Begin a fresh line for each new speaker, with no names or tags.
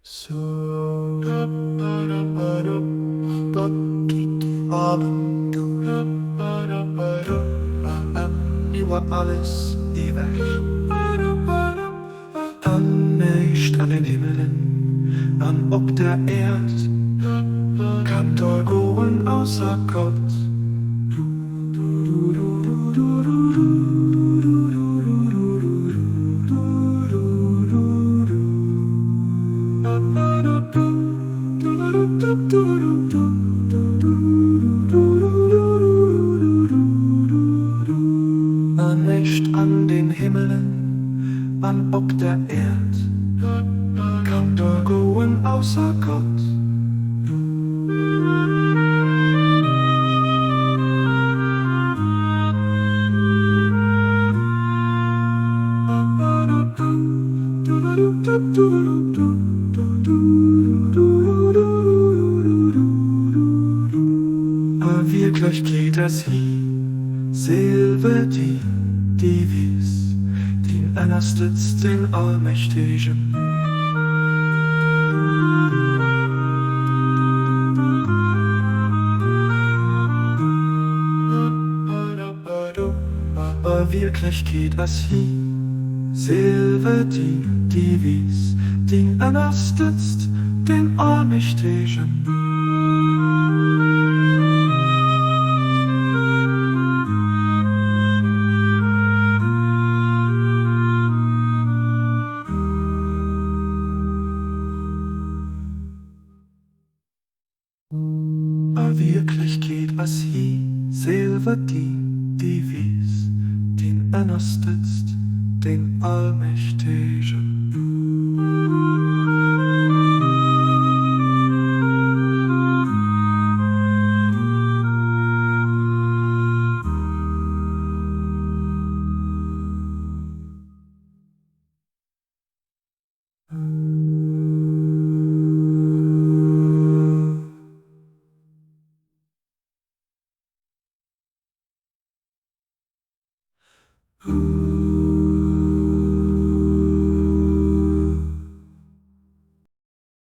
So Abend über alles die Welt. An nicht an den Himmelen, an ob der Erd, kann Dolgoren außer Gott. Nicht an den Himmelen, an ob der Erd, kann Dolgoren außer Gott. Aber wirklich geht es hier, selber die Divis, den erstets den Allmächtigen. Aber wirklich geht es hier, selber die Divis, den erstets den Allmächtigen. Aber wirklich geht es hier, selber die Divis, den erstets den Allmächtigen. Ooh.